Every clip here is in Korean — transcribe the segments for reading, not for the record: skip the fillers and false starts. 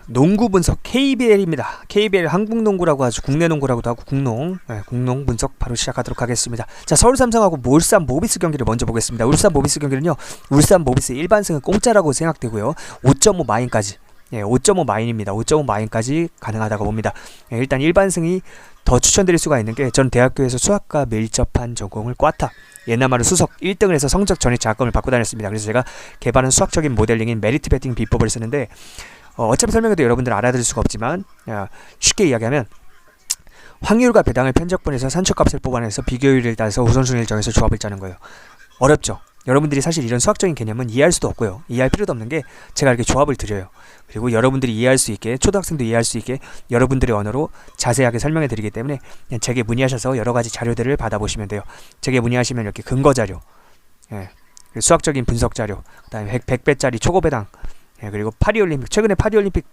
농구 분석 KBL입니다. KBL 한국농구라고 하죠. 국내 농구라고도 하고 국농. 국농 분석 바로 시작하도록 하겠습니다. 자, 서울 삼성하고 울산 모비스 경기를 먼저 보겠습니다. 울산 모비스 경기는요, 울산 모비스 일반승은 공짜라고 생각되고요. 5.5 마인까지. 5.5 마인입니다. 5.5 마인까지 가능하다고 봅니다. 일단 일반승이 더 추천드릴 수가 있는 게, 전 대학교에서 수학과 밀접한 전공을 꽈타, 옛날 말로 수석 1등을 해서 성적 전액 장학금을 받고 다녔습니다. 그래서 제가 개발한 수학적인 모델링인 메리트 베팅 비법을 쓰는데, 어차피 설명해도 여러분들 알아들을 수가 없지만, 쉽게 이야기하면 확률과 배당을 편적분해서 산출값을 뽑아내서 비교율을 따서 우선순위를 정해서 조합을 짜는 거예요. 어렵죠? 여러분들이 사실 이런 수학적인 개념은 이해할 수도 없고요. 이해할 필요도 없는 게, 제가 이렇게 조합을 드려요. 그리고 여러분들이 이해할 수 있게, 초등학생도 이해할 수 있게 여러분들의 언어로 자세하게 설명해 드리기 때문에 그냥 제게 문의하셔서 여러 가지 자료들을 받아보시면 돼요. 제게 문의하시면 이렇게 근거 자료, 수학적인 분석 자료, 그다음에 100배짜리 초고배당, 그리고 파리올림픽, 최근에 파리올림픽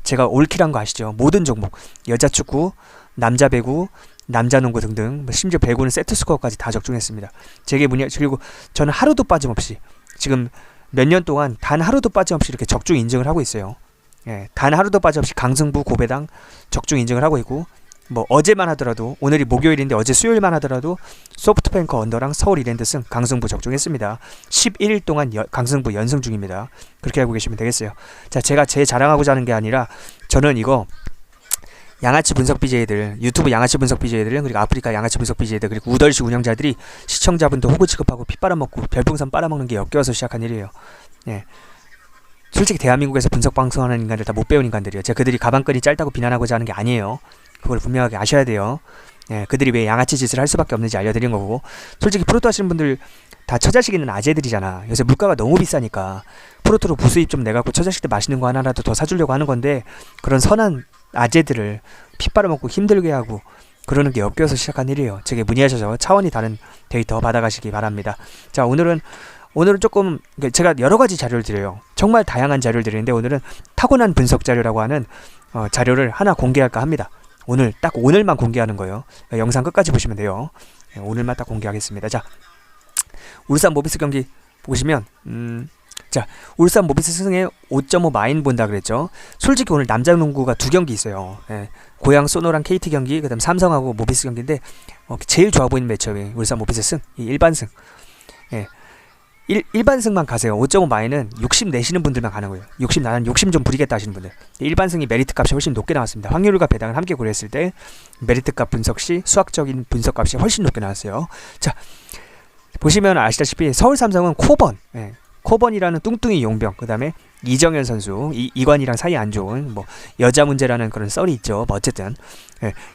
제가 올킬한 거 아시죠? 모든 종목, 여자 축구, 남자 배구, 남자 농구 등등, 심지어 배구는 세트 스코어까지 다 적중했습니다. 제게 그리고 저는 하루도 빠짐없이 지금 몇 년 동안 단 하루도 빠짐없이 이렇게 적중 인증을 하고 있어요. 단 하루도 빠짐없이 강승부, 고배당 적중 인증을 하고 있고, 뭐 어제만 하더라도, 오늘이 목요일인데 어제 수요일만 하더라도 소프트뱅크 언더랑 서울 이랜드승 강승부 적중했습니다. 11일 동안 강승부 연승 중입니다. 그렇게 알고 계시면 되겠어요. 자, 제가 제 자랑하고자 하는 게 아니라, 저는 이거 양아치 분석 BJ들, 유튜브 양아치 분석 BJ들, 그리고 아프리카 양아치 분석 BJ들, 그리고 우덜시 운영자들이 시청자분들 호구 취급하고 피 빨아먹고 별풍선 빨아먹는 게 역겨워서 시작한 일이에요. 솔직히 대한민국에서 분석 방송하는 인간들 다 못 배운 인간들이에요. 제가 그들이 가방끈이 짧다고 비난하고자 하는 게 아니에요. 그걸 분명하게 아셔야 돼요. 그들이 왜 양아치 짓을 할 수밖에 없는지 알려드린 거고, 솔직히 프로토 하시는 분들 다 처자식 있는 아재들이잖아. 요새 물가가 너무 비싸니까 프로토로 부수입 좀 내갖고 처자식들 맛있는 거 하나라도 더 사주려고 하는 건데, 그런 선한 아재들을 피 빨아먹고 힘들게 하고 그러는 게 역겨워서 시작한 일이에요. 제게 문의하셔서 차원이 다른 데이터 받아가시기 바랍니다. 자, 오늘은 조금 제가 여러 가지 자료를 드려요. 정말 다양한 자료를 드리는데, 오늘은 타고난 분석 자료라고 하는 자료를 하나 공개할까 합니다. 오늘만 공개하는 거예요. 영상 끝까지 보시면 돼요. 오늘만 딱 공개하겠습니다. 자, 울산 모비스 경기 보시면, 자, 울산 모비스 승에 5.5 마인 본다 그랬죠. 솔직히 오늘 남자 농구가 두 경기 있어요. 고양 소노랑 KT 경기, 그다음 삼성하고 모비스 경기인데, 제일 좋아 보이는 매치업이 울산 모비스 승, 이 일반승. 일반승만 가세요. 5.5 마인은 60 내시는 분들만 가는 거예요. 나는 욕심 좀 부리겠다 하시는 분들. 일반승이 메리트 값이 훨씬 높게 나왔습니다. 확률과 배당을 함께 고려했을 때 메리트 값 분석 시 수학적인 분석 값이 훨씬 높게 나왔어요. 자, 보시면 아시다시피 서울 삼성은 코번이라는 뚱뚱이 용병, 그 다음에 이정현 선수, 이관이랑 사이 안 좋은 뭐 여자 문제라는 그런 썰이 있죠. 뭐 어쨌든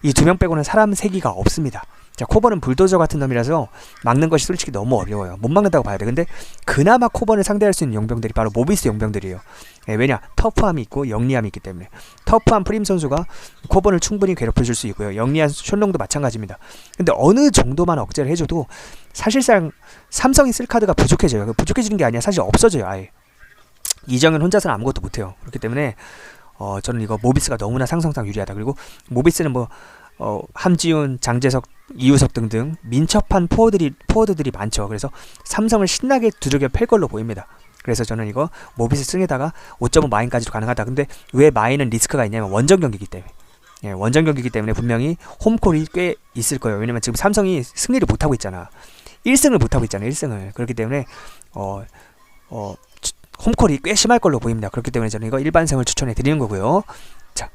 이 두 명 빼고는 사람 세기가 없습니다. 자, 코번은 불도저 같은 놈이라서 막는 것이 솔직히 너무 어려워요. 못 막는다고 봐야 돼. 근데 그나마 코번을 상대할 수 있는 용병들이 바로 모비스 용병들이에요. 왜냐? 터프함이 있고 영리함이 있기 때문에. 터프한 프림 선수가 코번을 충분히 괴롭혀줄 수 있고요. 영리한 션롱도 마찬가지입니다. 근데 어느 정도만 억제를 해줘도 사실상 삼성이 쓸 카드가 부족해져요. 부족해지는 게 아니라 사실 없어져요. 아예. 이정현 혼자서는 아무것도 못해요. 그렇기 때문에 저는 이거 모비스가 너무나 상성상 유리하다. 그리고 모비스는 뭐 함지훈, 장재석, 이우석 등등 민첩한 포워드들이 많죠. 그래서 삼성을 신나게 두들겨 팰 걸로 보입니다. 그래서 저는 이거 모비스 승에다가 5.5 마인까지도 가능하다. 근데 왜 마인은 리스크가 있냐면 원정 경기이기 때문에. 원정 경기이기 때문에 분명히 홈콜이 꽤 있을 거예요. 왜냐면 지금 삼성이 승리를 못하고 있잖아. 1승을 못하고 있잖아. 1승을. 그렇기 때문에 홈콜이 꽤 심할 걸로 보입니다. 그렇기 때문에 저는 이거 일반승을 추천해 드리는 거고요. 자,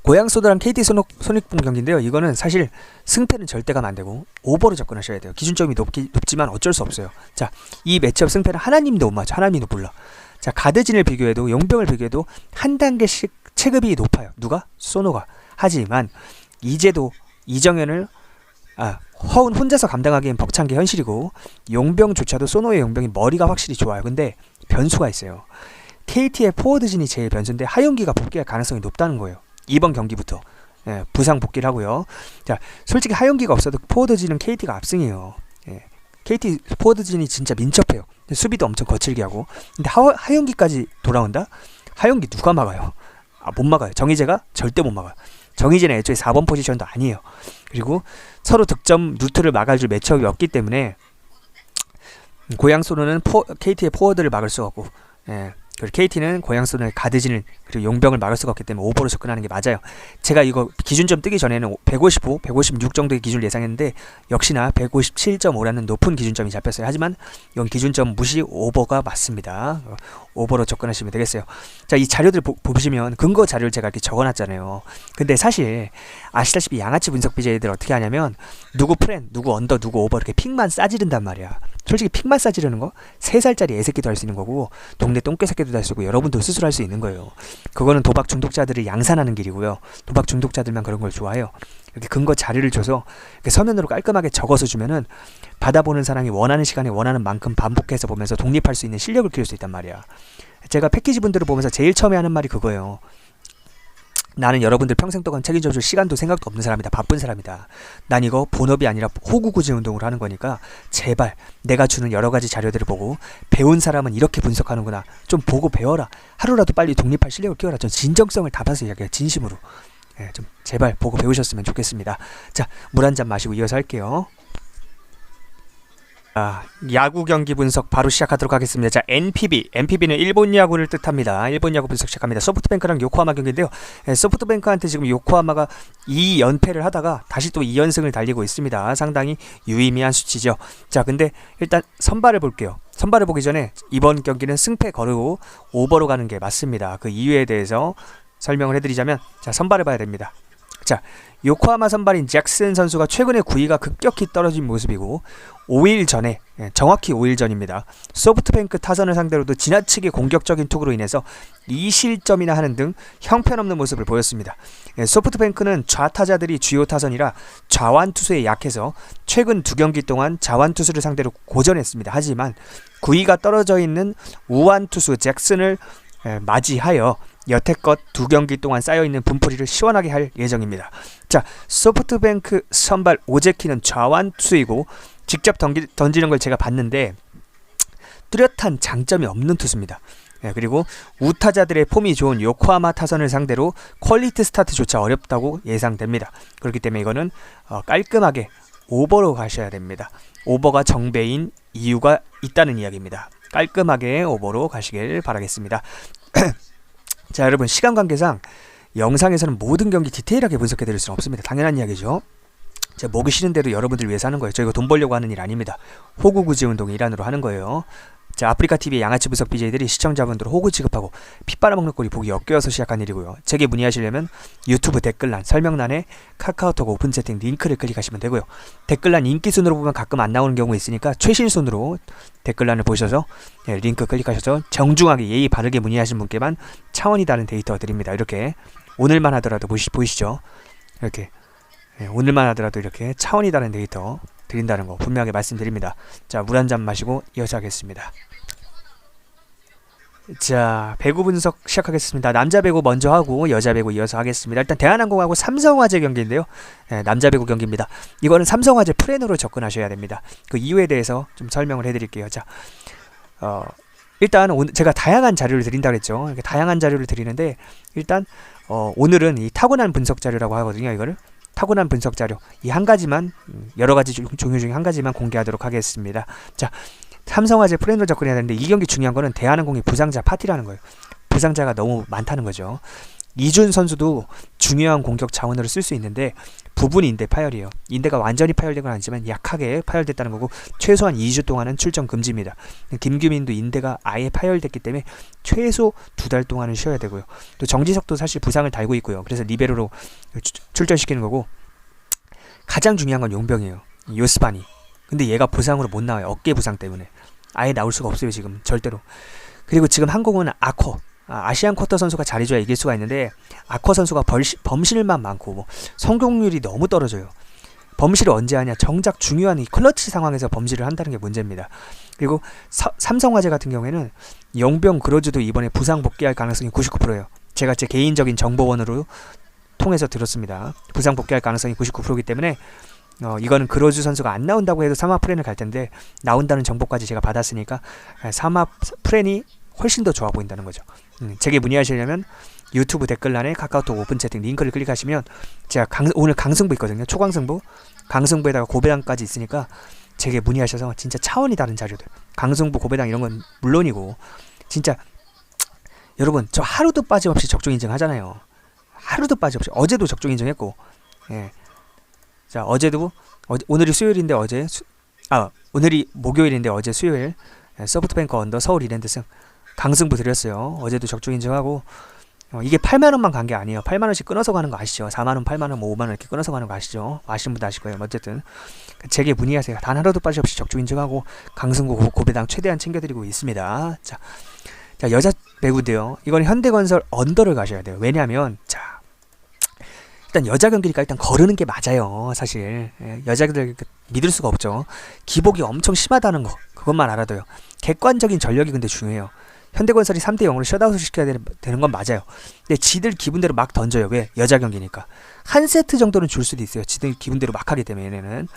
고양소드랑 KT 손익분 경기인데요. 이거는 사실 승패는 절대 가면 안 되고 오버로 접근하셔야 돼요. 기준점이 높지만 어쩔 수 없어요. 자, 이 매치업 승패는 하나님도 못 맞춰. 하나님도 몰라. 자, 가드진을 비교해도, 용병을 비교해도 한 단계씩 체급이 높아요. 누가? 소노가. 하지만 이제도 이정현을 허운 혼자서 감당하기엔 벅찬 게 현실이고, 용병조차도 소노의 용병이 머리가 확실히 좋아요. 근데 변수가 있어요. KT의 포워드진이 제일 변수인데 하윤기가 복귀할 가능성이 높다는 거예요. 이번 경기부터 부상 복귀를 하고요. 자, 솔직히 하윤기가 없어도 포워드진은 KT가 압승이에요. KT 포워드진이 진짜 민첩해요. 수비도 엄청 거칠게 하고. 근데 하윤기까지 돌아온다? 하윤기 누가 막아요? 못 막아요. 정희재가 절대 못 막아요. 정희재는 애초에 4번 포지션도 아니에요. 그리고 서로 득점 루트를 막아줄 매치업이 없기 때문에 고양소로는 KT의 포워드를 막을 수 없고, 그리고 KT는 고향선을 가드지는 그리고 용병을 막을 수가 없기 때문에 오버로 접근하는 게 맞아요. 제가 이거 기준점 뜨기 전에는 155, 156 정도의 기준을 예상했는데 역시나 157.5라는 높은 기준점이 잡혔어요. 하지만 이건 기준점 무시 오버가 맞습니다. 오버로 접근하시면 되겠어요. 자, 이 자료들 보시면 근거 자료를 제가 이렇게 적어놨잖아요. 근데 사실 아시다시피 양아치 분석 BJ들 어떻게 하냐면 누구 프렌, 누구 언더, 누구 오버 이렇게 픽만 싸지른단 말이야. 솔직히 픽만 싸지르는 거 3살짜리 애새끼도 할 수 있는 거고 동네 똥개새끼도 할 수 있고 여러분도 스스로 할 수 있는 거예요. 그거는 도박 중독자들을 양산하는 길이고요. 도박 중독자들만 그런 걸 좋아해요. 이렇게 근거 자료를 줘서 이렇게 서면으로 깔끔하게 적어서 주면은 받아보는 사람이 원하는 시간에 원하는 만큼 반복해서 보면서 독립할 수 있는 실력을 키울 수 있단 말이야. 제가 패키지 분들을 보면서 제일 처음에 하는 말이 그거예요. 나는 여러분들 평생 동안 책임져줄 시간도 생각도 없는 사람이다. 바쁜 사람이다. 난 이거 본업이 아니라 호구구제 운동을 하는 거니까 제발 내가 주는 여러 가지 자료들을 보고 배운 사람은 이렇게 분석하는구나. 좀 보고 배워라. 하루라도 빨리 독립할 실력을 키워라. 전 진정성을 담아서 이야기해요. 진심으로. 좀 제발 보고 배우셨으면 좋겠습니다. 자, 물 한 잔 마시고 이어서 할게요. 야구 경기 분석 바로 시작하도록 하겠습니다. 자, NPB는 일본 야구를 뜻합니다. 일본 야구 분석 시작합니다. 소프트뱅크랑 요코하마 경기인데요. 소프트뱅크한테 지금 요코하마가 2연패를 하다가 다시 또 2연승을 달리고 있습니다. 상당히 유의미한 수치죠. 자, 근데 일단 선발을 볼게요. 선발을 보기 전에 이번 경기는 승패 거르고 오버로 가는 게 맞습니다. 그 이유에 대해서 설명을 해드리자면, 자, 선발을 봐야 됩니다. 자, 요코하마 선발인 잭슨 선수가 최근에 구위가 급격히 떨어진 모습이고 5일 전에, 정확히 5일 전입니다. 소프트뱅크 타선을 상대로도 지나치게 공격적인 투구로 인해서 2실점이나 하는 등 형편없는 모습을 보였습니다. 소프트뱅크는 좌타자들이 주요 타선이라 좌완 투수에 약해서 최근 2경기 동안 좌완 투수를 상대로 고전했습니다. 하지만 구위가 떨어져 있는 우완 투수 잭슨을 맞이하여 여태껏 2경기 동안 쌓여있는 분풀이를 시원하게 할 예정입니다. 자, 소프트뱅크 선발 오제키는 좌완 투수이고 직접 던지는 걸 제가 봤는데 뚜렷한 장점이 없는 투수입니다. 그리고 우타자들의 폼이 좋은 요코하마 타선을 상대로 퀄리티 스타트조차 어렵다고 예상됩니다. 그렇기 때문에 이거는 깔끔하게 오버로 가셔야 됩니다. 오버가 정배인 이유가 있다는 이야기입니다. 깔끔하게 오버로 가시길 바라겠습니다. 자, 여러분, 시간 관계상 영상에서는 모든 경기 디테일하게 분석해 드릴 수는 없습니다. 당연한 이야기죠. 제가 먹기 싫은 대로 여러분들 위해서 하는 거예요. 저 이거 돈 벌려고 하는 일 아닙니다. 호구구제 운동 일환으로 하는 거예요. 자, 아프리카TV의 양아치 분석 BJ들이 시청자분들을 호구 취급하고 피 빨아먹는 꼴이 보기 역겨워서 시작한 일이고요. 제게 문의하시려면 유튜브 댓글란, 설명란에 카카오톡 오픈 채팅 링크를 클릭하시면 되고요. 댓글란 인기 순으로 보면 가끔 안 나오는 경우 있으니까 최신 순으로 댓글란을 보셔서 링크 클릭하셔서 정중하게 예의 바르게 문의하신 분께만 차원이 다른 데이터 드립니다. 이렇게 오늘만 하더라도 보이시죠? 이렇게 오늘만 하더라도 이렇게 차원이 다른 데이터 드린다는 거 분명하게 말씀드립니다. 자, 물 한 잔 마시고 이어서 하겠습니다. 자, 배구 분석 시작하겠습니다. 남자 배구 먼저 하고 여자 배구 이어서 하겠습니다. 일단 대한항공하고 삼성화재 경기인데요. 남자 배구 경기입니다. 이거는 삼성화재 프렌으로 접근하셔야 됩니다. 그 이유에 대해서 좀 설명을 해드릴게요. 자, 일단 제가 다양한 자료를 드린다고 했죠. 이렇게 다양한 자료를 드리는데 일단 오늘은 이 타고난 분석 자료라고 하거든요. 이거를 타고난 분석 자료 이 한 가지만, 여러 가지 종류 중에 한 가지만 공개하도록 하겠습니다. 자, 삼성화재 프렌으로 접근해야 되는데 이 경기 중요한 거는 대한항공이 부상자 파티라는 거예요. 부상자가 너무 많다는 거죠. 이준 선수도 중요한 공격 자원으로 쓸 수 있는데 부분 인대 파열이에요. 인대가 완전히 파열된 건 아니지만 약하게 파열됐다는 거고 최소한 2주 동안은 출전 금지입니다. 김규민도 인대가 아예 파열됐기 때문에 최소 2달 동안은 쉬어야 되고요. 또 정지석도 사실 부상을 달고 있고요. 그래서 리베로로 출전시키는 거고, 가장 중요한 건 용병이에요. 요스바니. 근데 얘가 부상으로 못 나와요. 어깨 부상 때문에 아예 나올 수가 없어요. 지금 절대로. 그리고 지금 한국은 아시안 쿼터 선수가 잘해줘야 이길 수가 있는데 아커 선수가 범실만 많고 뭐 성공률이 너무 떨어져요. 범실을 언제 하냐? 정작 중요한 이 클러치 상황에서 범실을 한다는 게 문제입니다. 그리고 삼성화재 같은 경우에는 영병 그로즈도 이번에 부상 복귀할 가능성이 99%예요. 제가 제 개인적인 정보원으로 통해서 들었습니다. 부상 복귀할 가능성이 99%이기 때문에 이거는 그로즈 선수가 안 나온다고 해도 사마 프렌을 갈 텐데 나온다는 정보까지 제가 받았으니까 사마 프렌이 훨씬 더 좋아 보인다는 거죠. 제게 문의하시려면 유튜브 댓글란에 카카오톡 오픈 채팅 링크를 클릭하시면 제가 오늘 강승부 있거든요. 초강승부, 강승부에다가 고배당까지 있으니까 제게 문의하셔서 진짜 차원이 다른 자료들, 강승부, 고배당 이런 건 물론이고 진짜 여러분 저 하루도 빠짐없이 적중 인증하잖아요. 하루도 빠짐없이. 어제도 적중 인증했고. 예. 자 어제도 오늘이 수요일인데 오늘이 목요일인데 어제 수요일 소프트뱅크 언더 서울 이랜드승 강승부 드렸어요. 어제도 적중 인증하고 이게 8만원만 간 게 아니에요. 8만원씩 끊어서 가는 거 아시죠? 4만원, 8만원, 5만원 이렇게 끊어서 가는 거 아시죠? 아시는 분도 아실 거예요. 어쨌든 제게 문의하세요. 단 하루도 빠짐없이 적중 인증하고 강승구 고배당 최대한 챙겨드리고 있습니다. 자 여자 배구인데요. 이건 현대건설 언더를 가셔야 돼요. 왜냐하면 자 일단 여자 경기니까 일단 거르는 게 맞아요. 사실 여자들 믿을 수가 없죠. 기복이 엄청 심하다는 거 그것만 알아둬요. 객관적인 전력이 근데 중요해요. 현대건설이 3대 0으로 셧아웃을 시켜야 되는 건 맞아요. 근데 지들 기분대로 막 던져요. 왜? 여자 경기니까. 한 세트 정도는 줄 수도 있어요. 지들 기분대로 막 하기 때문에 얘네는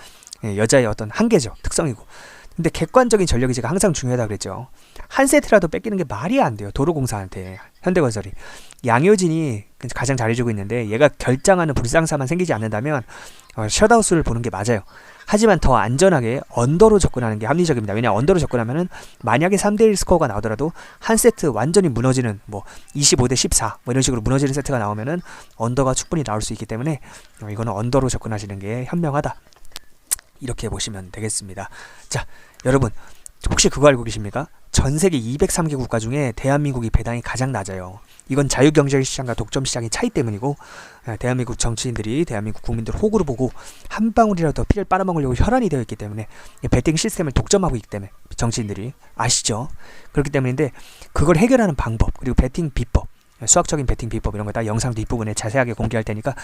여자의 어떤 한계죠. 특성이고. 근데 객관적인 전력이 제가 항상 중요하다고 그랬죠. 한 세트라도 뺏기는 게 말이 안 돼요. 도로공사한테 현대건설이. 양효진이 가장 잘해주고 있는데 얘가 결장하는 불상사만 생기지 않는다면 셧아웃을 보는 게 맞아요. 하지만 더 안전하게 언더로 접근하는 게 합리적입니다. 왜냐 언더로 접근하면은 만약에 3대1 스코어가 나오더라도 한 세트 완전히 무너지는 25대 14 이런 식으로 무너지는 세트가 나오면은 언더가 충분히 나올 수 있기 때문에 이거는 언더로 접근하시는 게 현명하다. 이렇게 보시면 되겠습니다. 자 여러분 혹시 그거 알고 계십니까? 전세계 203개 국가 중에 대한민국이 배당이 가장 낮아요. 이건 자유경제시장과 독점시장의 차이 때문이고 대한민국 정치인들이 대한민국 국민들 호구로 보고 한 방울이라도 더 피를 빨아먹으려고 혈안이 되어 있기 때문에 배팅 시스템을 독점하고 있기 때문에 정치인들이 아시죠? 그렇기 때문인데 그걸 해결하는 방법 그리고 배팅 비법 수학적인 배팅 비법 이런 거 다 영상 뒷부분에 자세하게 공개할 테니까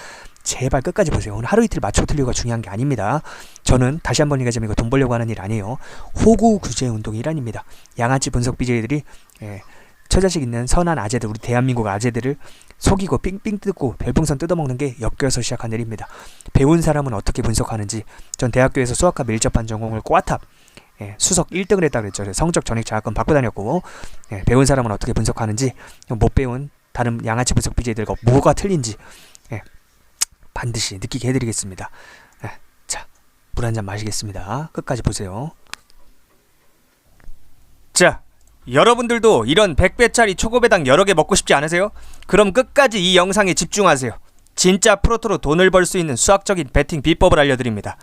제발 끝까지 보세요. 오늘 하루 이틀 맞춰 틀리고가 중요한 게 아닙니다. 저는 다시 한번 얘기하자면 이거 돈 벌려고 하는 일 아니에요. 호구 규제 운동의 일환입니다. 양아치 분석 BJ들이 처자식 있는 선한 아재들 우리 대한민국 아재들을 속이고 삥삥 뜯고 별풍선 뜯어먹는 게 엮여서 시작한 일입니다. 배운 사람은 어떻게 분석하는지 전 대학교에서 수학과 밀접한 전공을 꽈탑 수석 1등을 했다고 그랬죠. 성적 전액 장학금 받고 다녔고 배운 사람은 어떻게 분석하는지 못 배운 다른 양아치 분석 BJ들과 뭐가 틀린지 반드시 느끼게 해드리겠습니다. 자, 물 한 잔 마시겠습니다. 끝까지 보세요. 자, 여러분들도 이런 100배짜리 초고배당 여러 개 먹고 싶지 않으세요? 그럼 끝까지 이 영상에 집중하세요. 진짜 프로토로 돈을 벌 수 있는 수학적인 배팅 비법을 알려드립니다.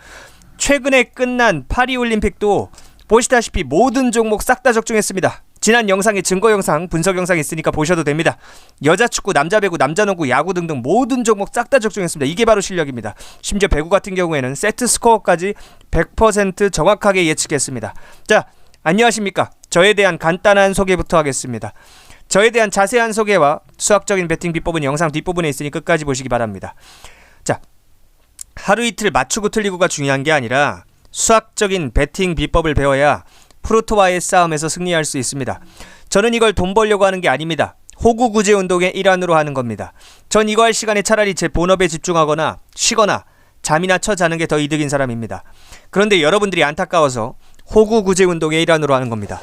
최근에 끝난 파리올림픽도 보시다시피 모든 종목 싹 다 적중했습니다. 지난 영상에 증거 영상, 분석 영상 있으니까 보셔도 됩니다. 여자 축구, 남자 배구, 남자 농구, 야구 등등 모든 종목 싹 다 적중했습니다. 이게 바로 실력입니다. 심지어 배구 같은 경우에는 세트 스코어까지 100% 정확하게 예측했습니다. 자, 안녕하십니까? 저에 대한 간단한 소개부터 하겠습니다. 저에 대한 자세한 소개와 수학적인 배팅 비법은 영상 뒷부분에 있으니 끝까지 보시기 바랍니다. 자, 하루 이틀 맞추고 틀리고가 중요한 게 아니라 수학적인 배팅 비법을 배워야 프로토와의 싸움에서 승리할 수 있습니다. 저는 이걸 돈 벌려고 하는 게 아닙니다. 호구 구제 운동의 일환으로 하는 겁니다. 전 이거 할 시간에 차라리 제 본업에 집중하거나 쉬거나 잠이나 쳐 자는 게 더 이득인 사람입니다. 그런데 여러분들이 안타까워서 호구 구제 운동의 일환으로 하는 겁니다.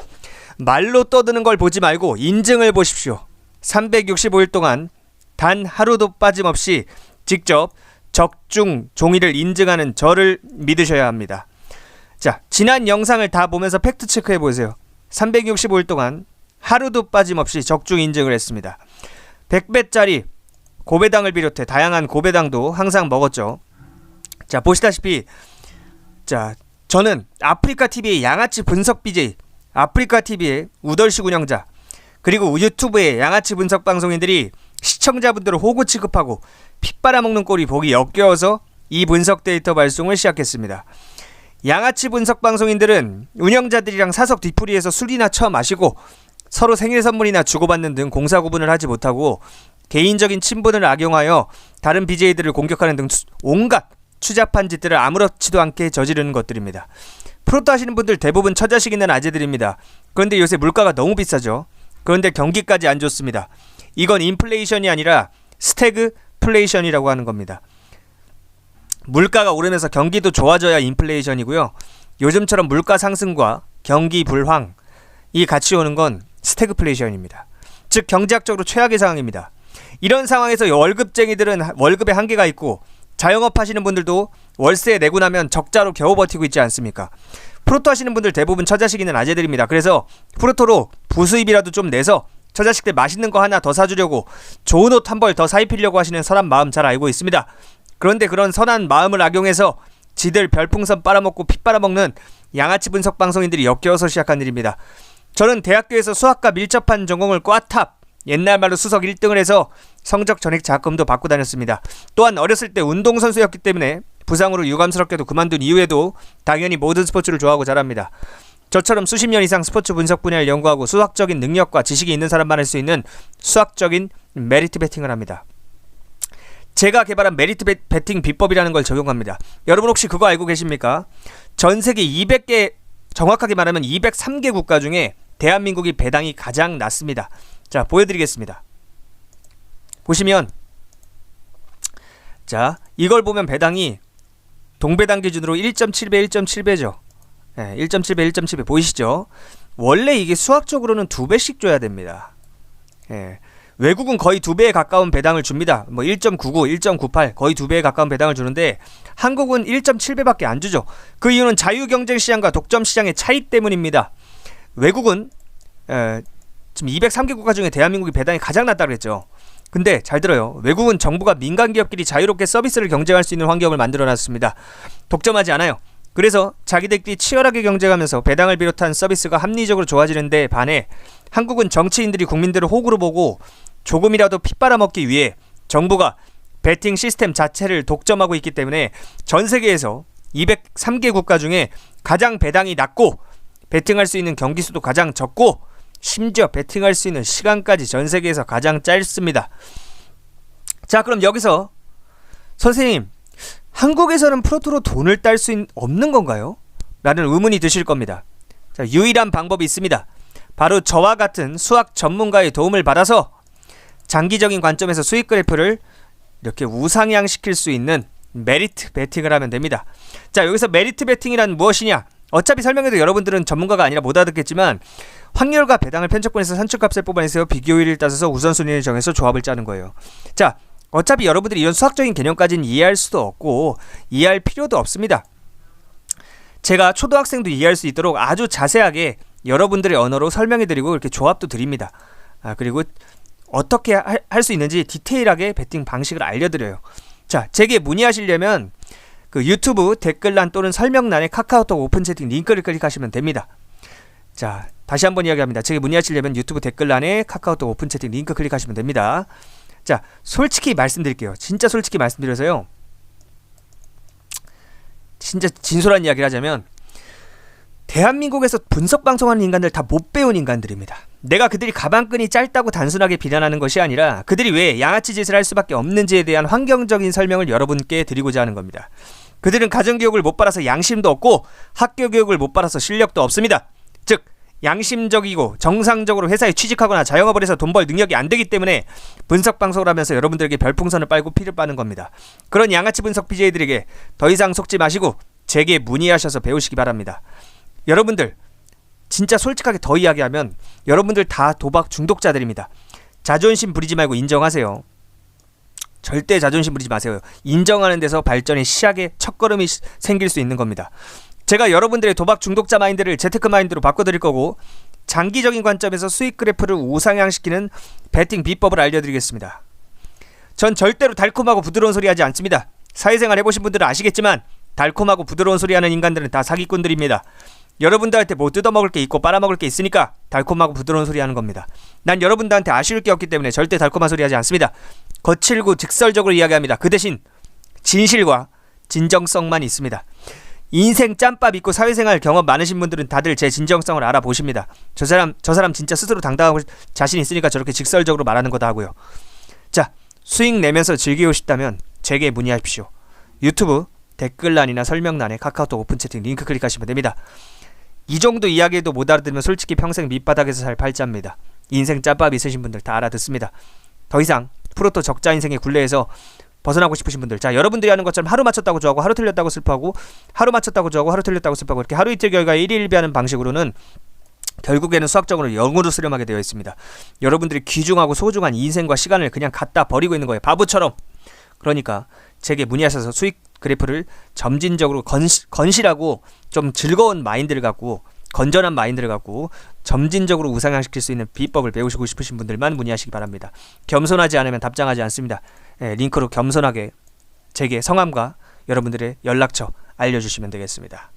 말로 떠드는 걸 보지 말고 인증을 보십시오. 365일 동안 단 하루도 빠짐없이 직접 적중 종이를 인증하는 저를 믿으셔야 합니다. 자, 지난 영상을 다 보면서 팩트 체크해 보세요. 365일 동안 하루도 빠짐없이 적중 인증을 했습니다. 100배짜리 고배당을 비롯해 다양한 고배당도 항상 먹었죠. 자, 보시다시피 자, 저는 아프리카TV의 양아치 분석 BJ, 아프리카TV의 우덜식 운영자, 그리고 유튜브의 양아치 분석 방송인들이 시청자분들을 호구 취급하고 피 빨아먹는 꼴이 보기 역겨워서 이 분석 데이터 발송을 시작했습니다. 양아치 분석 방송인들은 운영자들이랑 사석 뒤풀이에서 술이나 쳐 마시고 서로 생일 선물이나 주고받는 등 공사 구분을 하지 못하고 개인적인 친분을 악용하여 다른 BJ들을 공격하는 등 온갖 추잡한 짓들을 아무렇지도 않게 저지르는 것들입니다. 프로토 하시는 분들 대부분 처자식 있는 아재들입니다. 그런데 요새 물가가 너무 비싸죠. 그런데 경기까지 안 좋습니다. 이건 인플레이션이 아니라 스태그플레이션이라고 하는 겁니다. 물가가 오르면서 경기도 좋아져야 인플레이션이고요. 요즘처럼 물가 상승과 경기 불황이 같이 오는 건 스태그플레이션입니다. 즉 경제학적으로 최악의 상황입니다. 이런 상황에서 월급쟁이들은 월급에 한계가 있고 자영업 하시는 분들도 월세 내고 나면 적자로 겨우 버티고 있지 않습니까? 프로토 하시는 분들 대부분 처자식 있는 아재들입니다. 그래서 프로토로 부수입이라도 좀 내서 저 자식들 맛있는 거 하나 더 사주려고 좋은 옷 한 벌 더 사입히려고 하시는 선한 마음 잘 알고 있습니다. 그런데 그런 선한 마음을 악용해서 지들 별풍선 빨아먹고 피 빨아먹는 양아치 분석 방송인들이 역겨워서 시작한 일입니다. 저는 대학교에서 수학과 밀접한 전공을 꽈탑, 옛날 말로 수석 1등을 해서 성적 전액 장학금도 받고 다녔습니다. 또한 어렸을 때 운동선수였기 때문에 부상으로 유감스럽게도 그만둔 이후에도 당연히 모든 스포츠를 좋아하고 자랍니다. 저처럼 수십 년 이상 스포츠 분석 분야를 연구하고 수학적인 능력과 지식이 있는 사람만 할 수 있는 수학적인 메리트 베팅을 합니다. 제가 개발한 메리트 베팅 비법이라는 걸 적용합니다. 여러분 혹시 그거 알고 계십니까? 전 세계 200개, 정확하게 말하면 203개 국가 중에 대한민국이 배당이 가장 낮습니다. 자, 보여드리겠습니다. 보시면, 자, 이걸 보면 배당이 동배당 기준으로 1.7배, 1.7배죠. 1.7배, 1.7배 보이시죠? 원래 이게 수학적으로는 2배씩 줘야 됩니다. 외국은 거의 2배에 가까운 배당을 줍니다. 뭐 1.99, 1.98 거의 2배에 가까운 배당을 주는데 한국은 1.7배밖에 안 주죠. 그 이유는 자유경쟁시장과 독점시장의 차이 때문입니다. 외국은 지금 203개 국가 중에 대한민국이 배당이 가장 낮다고 그랬죠. 근데 잘 들어요. 외국은 정부가 민간 기업끼리 자유롭게 서비스를 경쟁할 수 있는 환경을 만들어놨습니다. 독점하지 않아요. 그래서 자기들끼리 치열하게 경쟁하면서 배당을 비롯한 서비스가 합리적으로 좋아지는 데 반해 한국은 정치인들이 국민들을 호구로 보고 조금이라도 피 빨아먹기 위해 정부가 베팅 시스템 자체를 독점하고 있기 때문에 전 세계에서 203개 국가 중에 가장 배당이 낮고 베팅할 수 있는 경기 수도 가장 적고 심지어 베팅할 수 있는 시간까지 전 세계에서 가장 짧습니다. 자, 그럼 여기서 선생님, 한국에서는 프로토로 돈을 딸 수 없는 건가요? 라는 의문이 드실 겁니다. 자, 유일한 방법이 있습니다. 바로 저와 같은 수학 전문가의 도움을 받아서 장기적인 관점에서 수익 그래프를 이렇게 우상향시킬 수 있는 메리트 베팅을 하면 됩니다. 자, 여기서 메리트 베팅이란 무엇이냐? 어차피 설명해도 여러분들은 전문가가 아니라 못 알아듣겠지만 확률과 배당을 편적분해서 산출값을 뽑아내서 비교율을 따져서 우선순위를 정해서 조합을 짜는 거예요. 자, 어차피 여러분들이 이런 수학적인 개념까지는 이해할 수도 없고 이해할 필요도 없습니다. 제가 초등학생도 이해할 수 있도록 아주 자세하게 여러분들의 언어로 설명해드리고 이렇게 조합도 드립니다. 그리고 어떻게 할 수 있는지 디테일하게 베팅 방식을 알려드려요. 자, 제게 문의하시려면 그 유튜브 댓글란 또는 설명란에 카카오톡 오픈 채팅 링크를 클릭하시면 됩니다. 자, 다시 한번 이야기합니다. 제게 문의하시려면 유튜브 댓글란에 카카오톡 오픈 채팅 링크 클릭하시면 됩니다. 자, 솔직히 말씀드릴게요. 진짜 솔직히 말씀드려서요. 진짜 진솔한 이야기를 하자면 대한민국에서 분석방송하는 인간들 다 못 배운 인간들입니다. 내가 그들이 가방끈이 짧다고 단순하게 비난하는 것이 아니라 그들이 왜 양아치 짓을 할 수밖에 없는지에 대한 환경적인 설명을 여러분께 드리고자 하는 겁니다. 그들은 가정교육을 못 받아서 양심도 없고 학교교육을 못 받아서 실력도 없습니다. 즉 양심적이고 정상적으로 회사에 취직하거나 자영업을 해서 돈 벌 능력이 안 되기 때문에 분석방송을 하면서 여러분들에게 별풍선을 빨고 피를 빠는 겁니다. 그런 양아치 분석 BJ들에게 더 이상 속지 마시고 제게 문의하셔서 배우시기 바랍니다. 여러분들 진짜 솔직하게 더 이야기하면 여러분들 다 도박 중독자들입니다. 자존심 부리지 말고 인정하세요. 절대 자존심 부리지 마세요. 인정하는 데서 발전의 시작의 첫걸음이 생길 수 있는 겁니다. 제가 여러분들의 도박 중독자 마인드를 재테크 마인드로 바꿔드릴 거고 장기적인 관점에서 수익 그래프를 우상향시키는 베팅 비법을 알려드리겠습니다. 전 절대로 달콤하고 부드러운 소리 하지 않습니다. 사회생활 해보신 분들은 아시겠지만 달콤하고 부드러운 소리 하는 인간들은 다 사기꾼들입니다. 여러분들한테 뭐 뜯어먹을 게 있고 빨아먹을 게 있으니까 달콤하고 부드러운 소리 하는 겁니다. 난 여러분들한테 아쉬울 게 없기 때문에 절대 달콤한 소리 하지 않습니다. 거칠고 직설적으로 이야기합니다. 그 대신 진실과 진정성만 있습니다. 인생 짬밥 있고 사회생활 경험 많으신 분들은 다들 제 진정성을 알아보십니다. 저 사람 진짜 스스로 당당하고 자신 있으니까 저렇게 직설적으로 말하는 거다 하고요. 자, 수익 내면서 즐기고 싶다면 제게 문의하십시오. 유튜브 댓글란이나 설명란에 카카오톡 오픈 채팅 링크 클릭하시면 됩니다. 이 정도 이야기도 못 알아들으면 솔직히 평생 밑바닥에서 살 팔자입니다. 인생 짬밥 있으신 분들 다 알아듣습니다. 더 이상 프로토 적자 인생의 굴레에서 벗어나고 싶으신 분들, 자, 여러분들이 하는 것처럼 하루 맞췄다고 좋아하고 하루 틀렸다고 슬퍼하고 하루 맞췄다고 좋아하고 하루 틀렸다고 슬퍼하고 이렇게 하루 이틀 결과 일일비하는 방식으로는 결국에는 수학적으로 0으로 수렴하게 되어 있습니다. 여러분들이 귀중하고 소중한 인생과 시간을 그냥 갖다 버리고 있는 거예요. 바보처럼. 그러니까 제게 문의하셔서 수익 그래프를 점진적으로 건실하고 좀 즐거운 마인드를 갖고 건전한 마인드를 갖고 점진적으로 우상향시킬 수 있는 비법을 배우시고 싶으신 분들만 문의하시기 바랍니다. 겸손하지 않으면 답장하지 않습니다. 링크로 겸손하게 제게 성함과 여러분들의 연락처 알려주시면 되겠습니다.